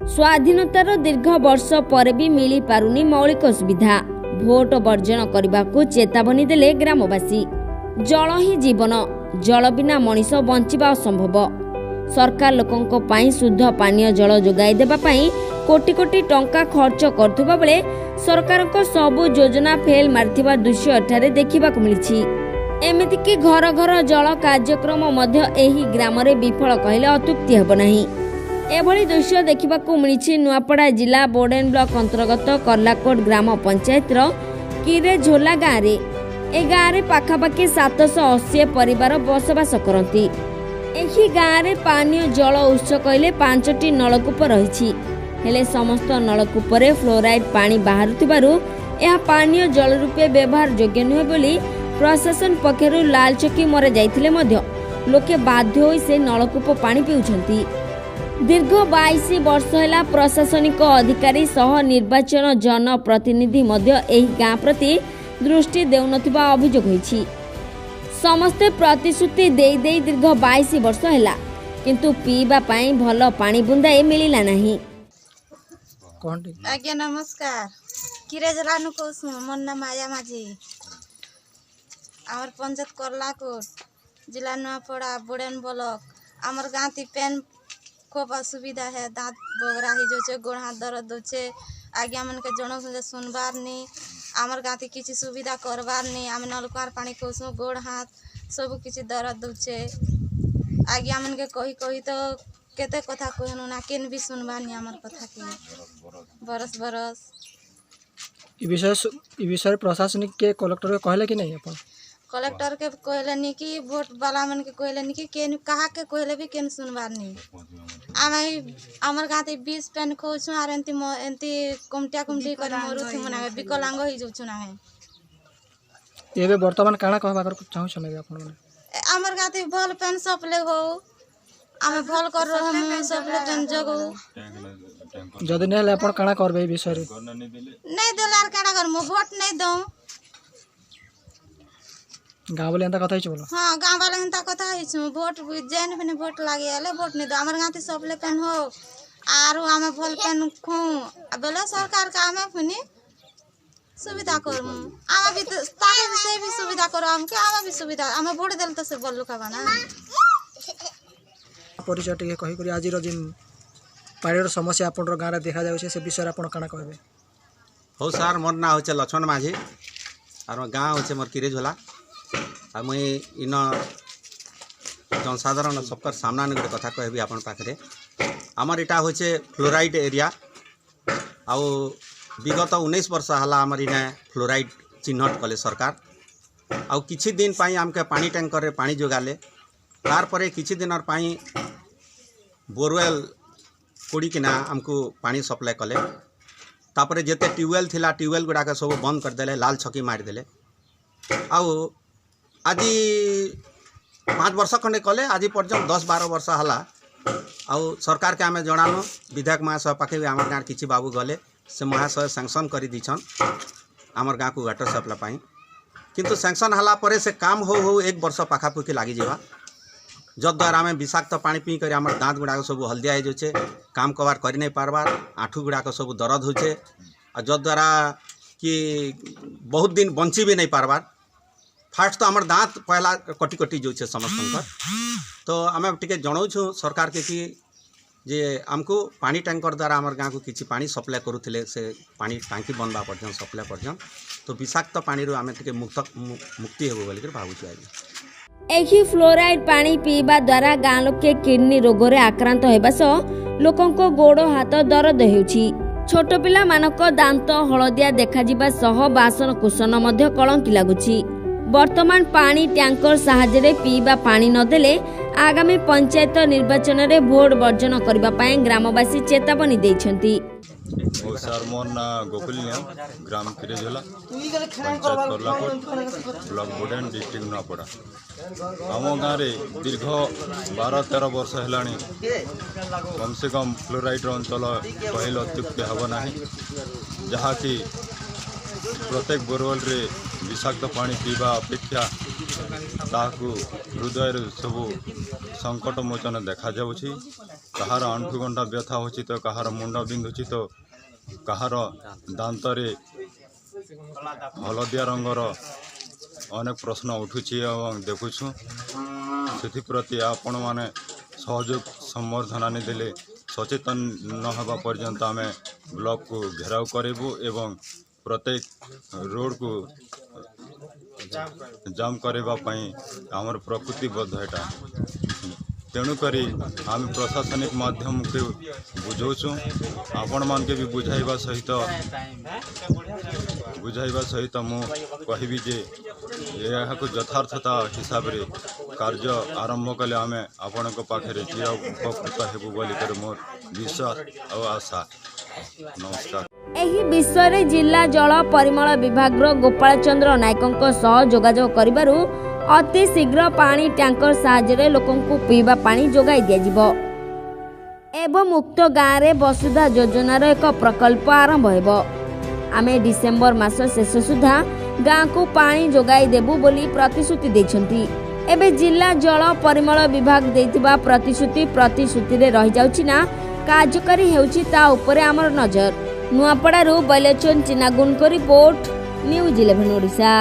स्वाधीनतार दीर्घ वर्ष पर भी मिली पारुनी मौलिक सुविधा। भोट वर्जन करने को चेतावनी देले ग्रामवासी। जल ही जीवन, जल बिना मनीष बंचिबा असंभव। सरकार लोकंको पाई शुद्ध पानीय जल जोगाई देबा पाई कोटी कोटी टंका खर्च करथुबा बेले सरकारक सबु योजना फेल मारथिबा दृश्य एठारे देखिबाक मिलिछि। एमिति कि घर घर जल कार्यक्रम मध्य एही ग्राम रे विफल कहले अत्युक्ति हेब नाही। एभली दृश्य देखिबाकू मिलिछि नुआपड़ा जिला बोर्डेन ब्लॉक अंतर्गत करलाकोट ग्राम पंचायत किरे झोला गाँव रे। ए गाँव रे पाखापाखि 780 परिवार बसवास करती। एही गाँव रे पानीय जल उत्स कहले 5टी नलकूप रही। हेले समस्त नलकूप रे फ्लोराइड पानी बाहरुथिबारु यह पानीय जल रूपे व्यवहार योग्य नुहे बोली प्रशासन पक्षरु लाल चकी मरे जाइथिले मध्य लोके बाध्य होई से नलकूप पानी पिउछंती। दीर्घ 22 वर्ष है प्रशासनिक अधिकारी सह निर्वाचन जनप्रतिनिधि मध्य एही गाँ प्रति दृष्टि देउनथिबा अभियोग होईछि। समस्ते प्रतिश्रुति देई देई दीर्घ 22 वर्ष है किंतु पीबा पाई भल पानी बुंदाए मिलिला नाही। आज्ञा नमस्कार। किरे जलानु कोसु मोर नाम माया माझी। आमर पंचायत करलाकोट जिला नुआपड़ा बोर्डेन ब्लॉक। आमर गाँव ती पेन खूब असुविधा है। दांत बोगरा ही जो गोड़ हाथ दर्द होचे। आज्ञा मन के जनो सुनबार नहीं। आमर गाँव ती किसी सुविधा करबार नहीं। आम नलकुआर पानी कोसु गोड़ हाथ सब किसी दर्द होचे। आज्ञा मन के कही कही तो केते कथा कहनु ना केन भी सुनबार नहीं आमर कथा के बरस बरस। ई विषय प्रशासनिक के कलेक्टर के कहले कि नहीं अपन? कलेक्टर के कहले नहीं कि वोट वाला मन के कहले नहीं कि केन कहा के कहले भी केन सुनबार नहीं। आमर गाँव ती 20 पेन खोछु आर एंती कुमटिया कुमटी कर मोरु थि मना विकलांग ही जोछु ना है। एबे वर्तमान काना कहबा कर चाहू समय अपन माने आमर गाँव ती भल पेन सप्ले हो। आमे भल कर हम सप्ले पेन जगो जदी नेले अपन काना करबे विषय रे नहीं देलार काना कर मो वोट नहीं दऊ। गाँव वाले एंता कथा ही बोला। हाँ गाँव वाले एंता कथा ही वोट जेन बने वोट लागे आले वोट नहीं दो। आमर गाँव ती सप्ले पेन हो आरो आमे भल पेन खु बेला सरकार का आमे फनी सुविधा करमु। आमे भी ताके से भी सुविधा करो हमके आमे भी सुविधा आमे वोट देल तो से बल्लू का बना परिचय टिके कहि करी आज दिन पानीर समस्या अपन गाँव रे देखा जाउछे से विषय अपन काना कहबे? हो सर मोर ना होचे लक्ष्मण माझी और गाँव होचे मोर किरे झोला। आ मुई इन जनसाधारण सबकर सामना ने कथा कहबी अपन पाखरे। आमर इटा होचे फ्लोराइड एरिया आउ विगत 19 वर्ष हला आमर इने फ्लोराइड चिन्हट कले सरकार। आउ किछि दिन पाई आमके पानी टैंकर रे पानी जोगाले। तार परे किछि दिन पाई बोरवेल कोड़ी किना हमको पानी सप्लाई कले। तापरे जेते ट्यूबवेल थिला ट्यूबवेल गुड़ा के सब बंद कर देले, लाल छकी मार देले। आउ आज 5 वर्ष खंडे कले आज पर्यटन 10-12 वर्ष हला। आउ सरकार के आमे जणानो विधायक महाशय पाखे भी आमर गाँव किछि बाबू गले से महाशय सैंक्शन कर दीछन आमर गाँव को वाटर सप्लाई पाई। किंतु सैंक्शन हला परे से काम हो 1 वर्ष पाखापुखी लगी जावा जद्वारा आम विषाक्त पानी पी कर आम दाँत गुड़ाक सब हल्दिया होचे काम कबार कर नहीं पारबार आँठू गुड़ाक सब दर्द होचे जद्वारा कि बहुत दिन बंची भी नहीं पारबार। फास्ट तो आमर दाँत पहला कटी कटी जाऊे समस्त। तो आम टे जनाऊँ सरकार के कि जे आमको पानी टैंकर द्वारा आमर गाँव को किसी पानी सप्लाई करूले से पानी टांकी बनवा पर्यटन सप्लाई पर्यटन तो विषाक्त पानी आम टे मुक्ति हो बोलिक भावुँ। आज एही फ्लोराइड पानी पीवा द्वारा गाँ लोके किडनी रोग रे आक्रांत होबा सह लोकंको गोड़ हाथ दर्द हेउछि। छोट पिला मानक दांत हलदिया देखा जिबा सह बासन कुसन मध्य कलंकी लागुछि। वर्तमान पानी टैंकर साहाय्य रे पीवा पानी न देले आगामी पंचायत निर्वाचन रे भोट वर्जन करबा पाए ग्रामवासी चेतावनी दैछंती। सर मोर ना गोकुलिया ग्राम किरे झोला पंचायत करलाकोट ब्लॉक बोर्डेन डिस्ट्रिक्ट नुआपड़ा। आम गाँव में दीर्घ 12-13 वर्ष है कम से कम फ्लोराइड अंचल कहले अत्युक्ति हम ना जहाँकि प्रत्येक बोरवेल रे विषाक्त पानी पीवा अपेक्षा ताकू हृदय सब संकट मोचन देखा जाउछि। କାହାର ଆଣ୍ଠୁଗଣ୍ଟା ବ୍ୟଥା ହେଉଛି ତ କାହାର ମୁଣ୍ଡ ବିନ୍ଧୁଛି ତ କାହାର ଦାନ୍ତରେ ହଳଦିଆ ରଙ୍ଗର ଅନେକ ପ୍ରଶ୍ନ ଉଠୁଛି ଏବଂ ଦେଖୁଛୁ। ସେଥିପ୍ରତି ଆପଣମାନେ ସହଯୋଗ ସମ୍ବର୍ଦ୍ଧନା ଦେଲେ ସଚେତନ ନ ହେବା ପର୍ଯ୍ୟନ୍ତ ଆମେ ବ୍ଲକକୁ ଘେରାଉ କରିବୁ ଏବଂ ପ୍ରତ୍ୟେକ ରୋଡ଼କୁ ଜାମ୍ କରିବା ପାଇଁ ଆମର ପ୍ରକୃତିବଦ୍ଧ ଏଟା। ତେଣୁକରି ଆମେ ପ୍ରଶାସନିକ ମାଧ୍ୟମକୁ ବୁଝାଉଛୁ, ଆପଣମାନଙ୍କୁ ବି ବୁଝାଇବା ସହିତ ମୁଁ କହିବି ଯେ ଏହାକୁ ଯଥାର୍ଥତା ହିସାବରେ କାର୍ଯ୍ୟ ଆରମ୍ଭ କଲେ ଆମେ ଆପଣଙ୍କ ପାଖରେ ଚିର ଉପକୃତ ହେବୁ ବୋଲିକରି ମୋର ବିଶ୍ୱାସ ଆଉ ଆଶା। ନମସ୍କାର। ଏହି ବିଷୟରେ ଜିଲ୍ଲା ଜଳ ପରିମଳ ବିଭାଗର ଗୋପାଳ ଚନ୍ଦ୍ର ନାୟକଙ୍କ ସହ ଯୋଗାଯୋଗ କରିବାରୁ ଅତି ଶୀଘ୍ର ପାଣି ଟ୍ୟାଙ୍କର ସାହାଯ୍ୟରେ ଲୋକଙ୍କୁ ପିଇବା ପାଣି ଯୋଗାଇ ଦିଆଯିବ ଏବଂ ଉକ୍ତ ଗାଁରେ ବସୁଧା ଯୋଜନାର ଏକ ପ୍ରକଳ୍ପ ଆରମ୍ଭ ହେବ। ଆମେ ଡିସେମ୍ବର ମାସ ଶେଷ ସୁଦ୍ଧା ଗାଁକୁ ପାଣି ଯୋଗାଇ ଦେବୁ ବୋଲି ପ୍ରତିଶ୍ରୁତି ଦେଇଛନ୍ତି। ଏବେ ଜିଲ୍ଲା ଜଳ ପରିମଳ ବିଭାଗ ଦେଇଥିବା ପ୍ରତିଶ୍ରୁତିରେ ରହିଯାଉଛି ନା କାର୍ଯ୍ୟକାରୀ ହେଉଛି ତା ଉପରେ ଆମର ନଜର। ନୂଆପଡ଼ାରୁ ବୈଲୋଚନ ଚିନାଗୁନଙ୍କ ରିପୋର୍ଟ, ନ୍ୟୁଜ୍ 11 ଓଡ଼ିଶା।